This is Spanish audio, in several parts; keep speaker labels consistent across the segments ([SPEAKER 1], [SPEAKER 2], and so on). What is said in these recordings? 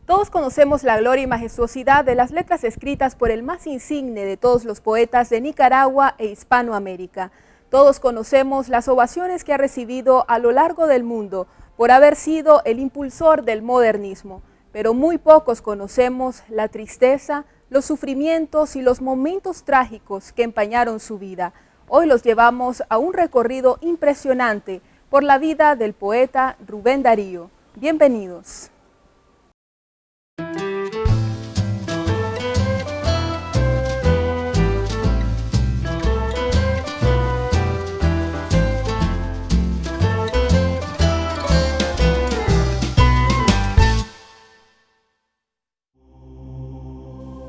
[SPEAKER 1] Todos conocemos la gloria y majestuosidad de las letras escritas por el más insigne de todos los poetas de Nicaragua e Hispanoamérica. Todos conocemos las ovaciones que ha recibido a lo largo del mundo por haber sido el impulsor del modernismo, pero muy pocos conocemos la tristeza, los sufrimientos y los momentos trágicos que empañaron su vida. Hoy los llevamos a un recorrido impresionante por la vida del poeta Rubén Darío. Bienvenidos.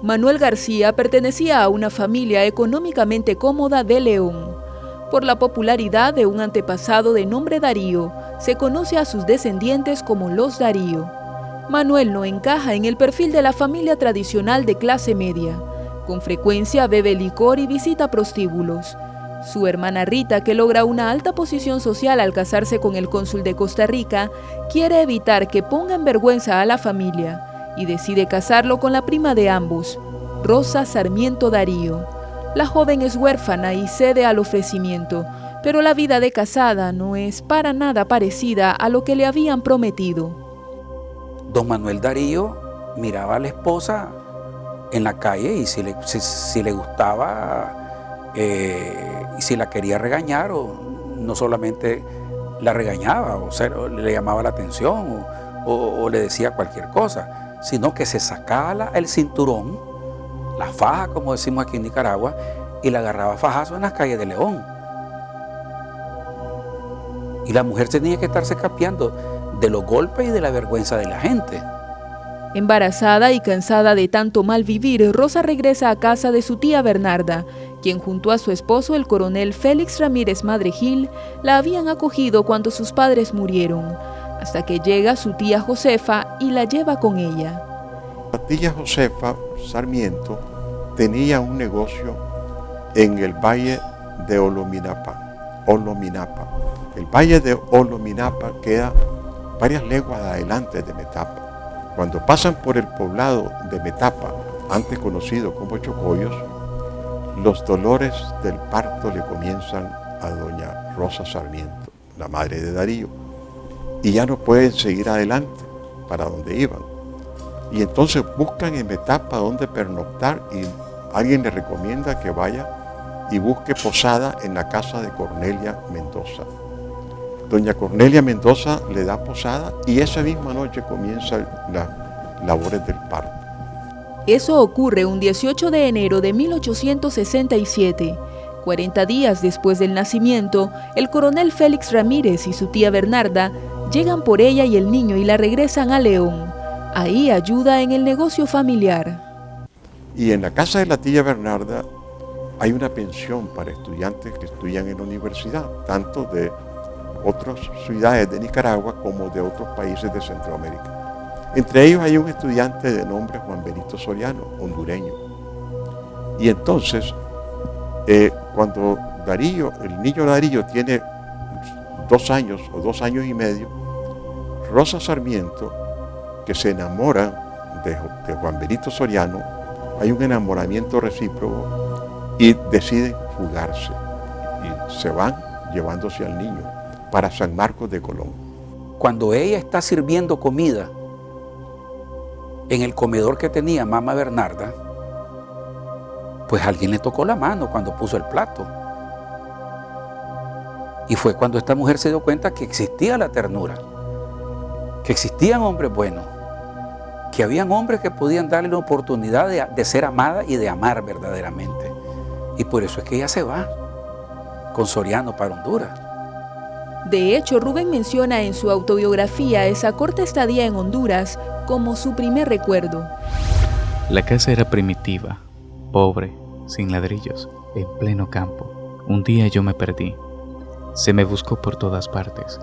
[SPEAKER 1] Manuel García pertenecía a una familia económicamente cómoda de León. Por la popularidad de un antepasado de nombre Darío, se conoce a sus descendientes como los Darío. Manuel no encaja en el perfil de la familia tradicional de clase media. Con frecuencia bebe licor y visita prostíbulos. Su hermana Rita, que logra una alta posición social al casarse con el cónsul de Costa Rica, quiere evitar que ponga en vergüenza a la familia y decide casarlo con la prima de ambos, Rosa Sarmiento Darío. La joven es huérfana y cede al ofrecimiento, pero la vida de casada no es para nada parecida a lo que le habían prometido.
[SPEAKER 2] Don Manuel Darío miraba a la esposa en la calle y si le gustaba y si la quería regañar, o no solamente la regañaba, o sea, le llamaba la atención o le decía cualquier cosa, sino que se sacaba el cinturón, la faja, como decimos aquí en Nicaragua, y la agarraba a fajazo en las calles de León. Y la mujer tenía que estarse capeando de los golpes y de la vergüenza de la gente.
[SPEAKER 1] Embarazada y cansada de tanto mal vivir, Rosa regresa a casa de su tía Bernarda, quien junto a su esposo, el coronel Félix Ramírez Madregil, la habían acogido cuando sus padres murieron, hasta que llega su tía Josefa y la lleva con ella.
[SPEAKER 3] La tía Josefa Sarmiento tenía un negocio en el valle de Olominapa. El valle de Olominapa queda varias leguas adelante de Metapa. Cuando pasan por el poblado de Metapa, antes conocido como Chocollos, los dolores del parto le comienzan a doña Rosa Sarmiento, la madre de Darío, y ya no pueden seguir adelante para donde iban. Y entonces buscan en Metapa donde pernoctar y alguien le recomienda que vaya y busque posada en la casa de Cornelia Mendoza. Doña Cornelia Mendoza le da posada y esa misma noche comienzan las labores del parto.
[SPEAKER 1] Eso ocurre un 18 de enero de 1867. 40 días después del nacimiento, el coronel Félix Ramírez y su tía Bernarda llegan por ella y el niño y la regresan a León. Ahí ayuda en el negocio familiar.
[SPEAKER 3] Y en la casa de la tía Bernarda hay una pensión para estudiantes que estudian en la universidad, tanto de otras ciudades de Nicaragua como de otros países de Centroamérica. Entre ellos hay un estudiante de nombre Juan Benito Soriano, hondureño. Y entonces, cuando Darío, el niño Darío tiene 2 años o 2 años y medio, Rosa Sarmiento, que se enamora de Juan Benito Soriano, hay un enamoramiento recíproco y deciden fugarse y se van llevándose al niño para San Marcos de Colón.
[SPEAKER 2] Cuando ella está sirviendo comida en el comedor que tenía mamá Bernarda, pues alguien le tocó la mano cuando puso el plato. Y fue cuando esta mujer se dio cuenta que existía la ternura, que existían hombres buenos, que habían hombres que podían darle la oportunidad de ser amada y de amar verdaderamente. Y por eso es que ella se va con Soriano para Honduras.
[SPEAKER 1] De hecho, Rubén menciona en su autobiografía esa corta estadía en Honduras como su primer recuerdo.
[SPEAKER 4] La casa era primitiva, pobre, sin ladrillos, en pleno campo. Un día yo me perdí. Se me buscó por todas partes.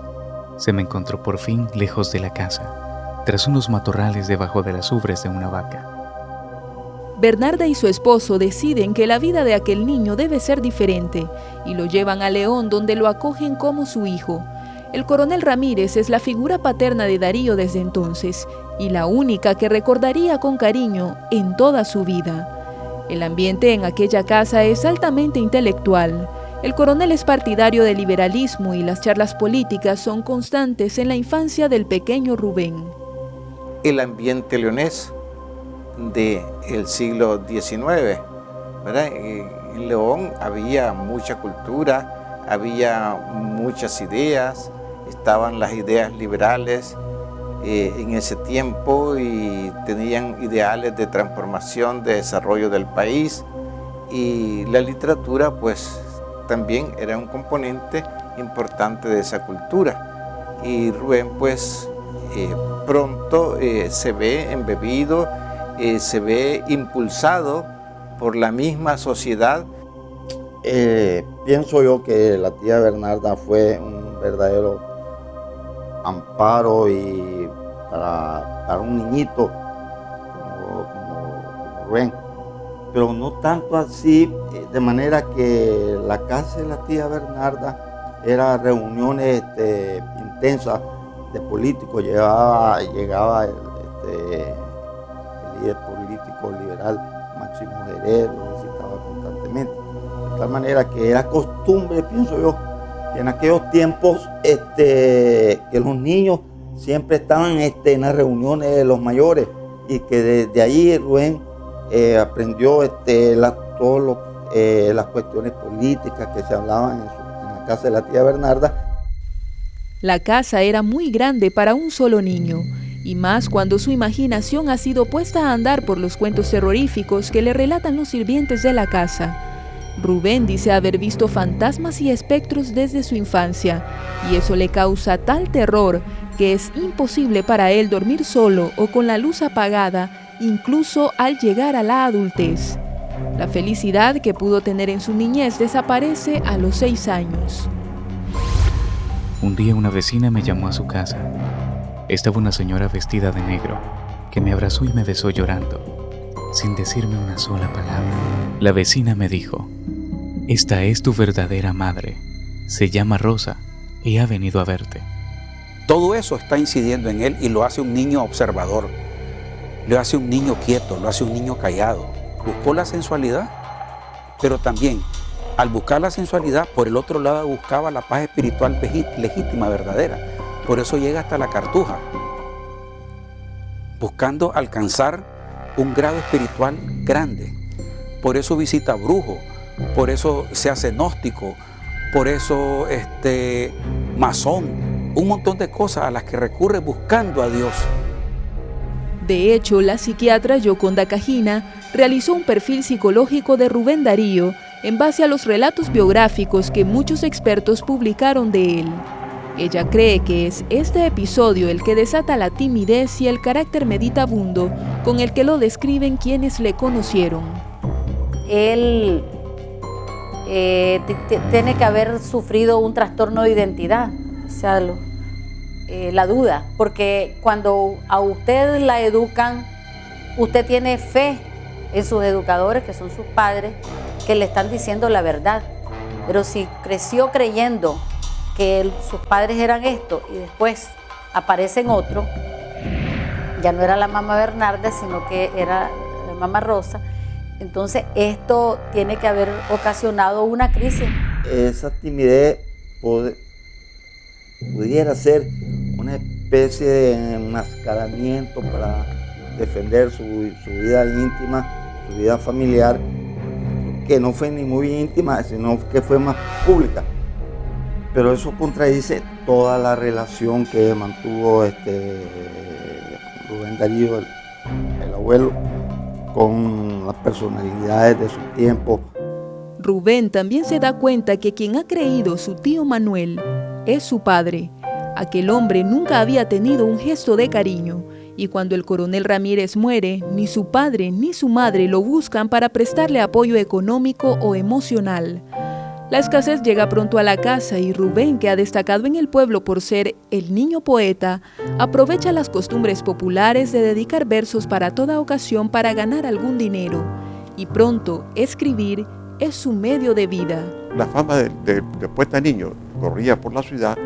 [SPEAKER 4] Se me encontró por fin lejos de la casa, tras unos matorrales debajo de las ubres de una vaca.
[SPEAKER 1] Bernarda y su esposo deciden que la vida de aquel niño debe ser diferente y lo llevan a León, donde lo acogen como su hijo. El coronel Ramírez es la figura paterna de Darío desde entonces y la única que recordaría con cariño en toda su vida. El ambiente en aquella casa es altamente intelectual. El coronel es partidario del liberalismo y las charlas políticas son constantes en la infancia del pequeño Rubén.
[SPEAKER 5] El ambiente leonés del siglo XIX, ¿verdad? En León había mucha cultura, había muchas ideas, estaban las ideas liberales en ese tiempo y tenían ideales de transformación, de desarrollo del país, y la literatura pues también era un componente importante de esa cultura. Y Rubén pues pronto se ve embebido, se ve impulsado por la misma sociedad.
[SPEAKER 6] Pienso yo que la tía Bernarda fue un verdadero amparo y para un niñito como Rubén, pero no tanto así, de manera que la casa de la tía Bernarda era reuniones intensas de políticos. Llegaba el líder político liberal Máximo Guerrero, lo visitaba constantemente, de tal manera que era costumbre, pienso yo, que en aquellos tiempos que los niños siempre estaban en las reuniones de los mayores, y que desde allí Rubén aprendió todas las cuestiones políticas que se hablaban en la casa de la tía Bernarda.
[SPEAKER 1] La casa era muy grande para un solo niño, y más cuando su imaginación ha sido puesta a andar por los cuentos terroríficos que le relatan los sirvientes de la casa. Rubén dice haber visto fantasmas y espectros desde su infancia, y eso le causa tal terror que es imposible para él dormir solo o con la luz apagada, incluso al llegar a la adultez. La felicidad que pudo tener en su niñez desaparece a los 6 años.
[SPEAKER 4] Un día una vecina me llamó a su casa. Estaba una señora vestida de negro, que me abrazó y me besó llorando, sin decirme una sola palabra. La vecina me dijo: «Esta es tu verdadera madre. Se llama Rosa y ha venido a verte».
[SPEAKER 2] Todo eso está incidiendo en él y lo hace un niño observador, lo hace un niño quieto, lo hace un niño callado. Buscó la sensualidad, pero también al buscar la sensualidad, por el otro lado buscaba la paz espiritual legítima, verdadera. Por eso llega hasta la Cartuja, buscando alcanzar un grado espiritual grande. Por eso visita brujos, por eso se hace gnóstico, por eso masón, un montón de cosas a las que recurre buscando a Dios.
[SPEAKER 1] De hecho, la psiquiatra Yoconda Cajina realizó un perfil psicológico de Rubén Darío en base a los relatos biográficos que muchos expertos publicaron de él. Ella cree que es este episodio el que desata la timidez y el carácter meditabundo con el que lo describen quienes le conocieron.
[SPEAKER 7] Él tiene que haber sufrido un trastorno de identidad, o sea, la duda, porque cuando a usted la educan, usted tiene fe en sus educadores, que son sus padres, que le están diciendo la verdad. Pero si creció creyendo que sus padres eran esto y después aparecen otro, ya no era la mamá Bernarda, sino que era la mamá Rosa, entonces esto tiene que haber ocasionado una crisis.
[SPEAKER 6] Esa timidez pudiera ser una especie de enmascaramiento para defender su vida íntima, su vida familiar, que no fue ni muy íntima, sino que fue más pública. Pero eso contradice toda la relación que mantuvo Rubén Darío, el abuelo, con las personalidades de su tiempo.
[SPEAKER 1] Rubén también se da cuenta que quien ha creído su tío Manuel es su padre. Aquel hombre nunca había tenido un gesto de cariño, y cuando el coronel Ramírez muere, ni su padre ni su madre lo buscan para prestarle apoyo económico o emocional. La escasez llega pronto a la casa y Rubén, que ha destacado en el pueblo por ser el niño poeta, aprovecha las costumbres populares de dedicar versos para toda ocasión para ganar algún dinero. Y pronto, escribir es su medio de vida.
[SPEAKER 3] La fama de poeta niño corría por la ciudad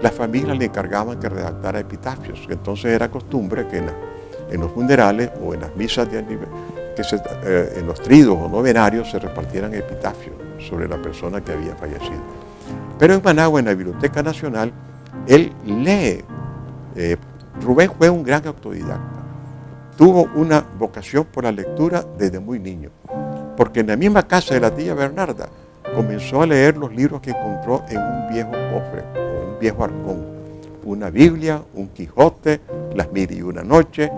[SPEAKER 3] las familias le encargaban que redactara epitafios. Entonces era costumbre que en los funerales o en las misas en los tridos o novenarios se repartieran epitafios sobre la persona que había fallecido. Pero en Managua, en la Biblioteca Nacional, él lee. Rubén fue un gran autodidacta. Tuvo una vocación por la lectura desde muy niño, porque en la misma casa de la tía Bernarda comenzó a leer los libros que encontró en un viejo cofre o un viejo arcón. Una Biblia, un Quijote, Las Mil y Una Noche.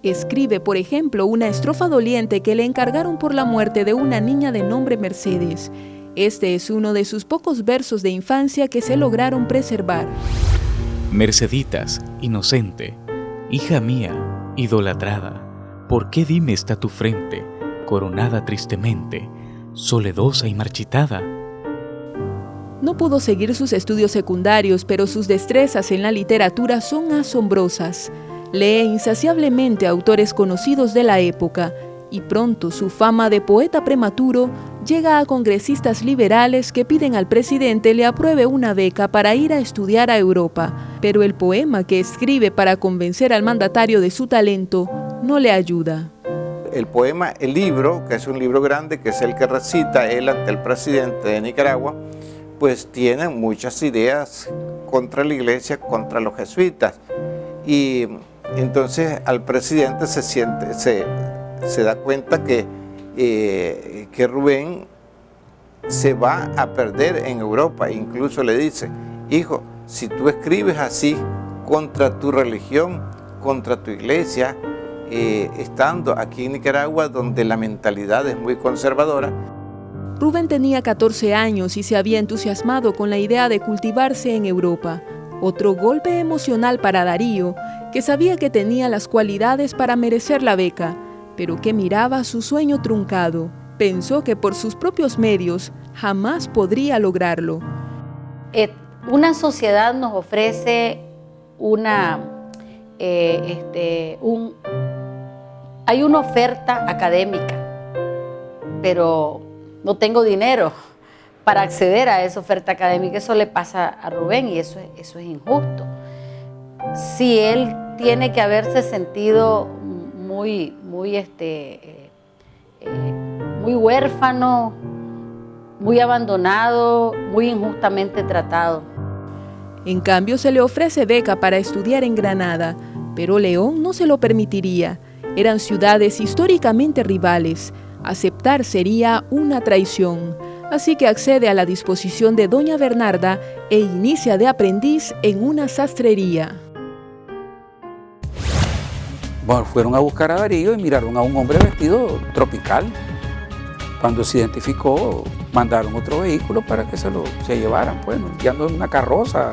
[SPEAKER 1] Escribe, por ejemplo, una estrofa doliente que le encargaron por la muerte de una niña de nombre Mercedes. Este es uno de sus pocos versos de infancia que se lograron preservar.
[SPEAKER 4] Merceditas, inocente, hija mía, idolatrada, ¿por qué dime está tu frente, coronada tristemente, soledosa y marchitada?
[SPEAKER 1] No pudo seguir sus estudios secundarios, pero sus destrezas en la literatura son asombrosas. Lee insaciablemente a autores conocidos de la época y pronto su fama de poeta prematuro llega a congresistas liberales que piden al presidente le apruebe una beca para ir a estudiar a Europa, pero el poema que escribe para convencer al mandatario de su talento no le ayuda.
[SPEAKER 5] El poema, el libro, que es un libro grande, que es el que recita él ante el presidente de Nicaragua, pues tiene muchas ideas contra la iglesia, contra los jesuitas. Y entonces al presidente se da cuenta que Rubén se va a perder en Europa. Incluso le dice: hijo, si tú escribes así contra tu religión, contra tu iglesia, estando aquí en Nicaragua, donde la mentalidad es muy conservadora.
[SPEAKER 1] Rubén tenía 14 años y se había entusiasmado con la idea de cultivarse en Europa. Otro golpe emocional para Darío, que sabía que tenía las cualidades para merecer la beca, pero que miraba su sueño truncado. Pensó que por sus propios medios jamás podría lograrlo.
[SPEAKER 7] Una sociedad nos ofrece hay una oferta académica, pero no tengo dinero para acceder a esa oferta académica. Eso le pasa a Rubén y eso es injusto. Si él tiene que haberse sentido muy huérfano, muy abandonado, muy injustamente tratado.
[SPEAKER 1] En cambio, se le ofrece beca para estudiar en Granada, pero León no se lo permitiría. Eran ciudades históricamente rivales. Aceptar sería una traición. Así que accede a la disposición de doña Bernarda e inicia de aprendiz en una sastrería.
[SPEAKER 2] Bueno, fueron a buscar a Darío y miraron a un hombre vestido tropical. Cuando se identificó, mandaron otro vehículo para que se llevaran, pues, guiando en una carroza.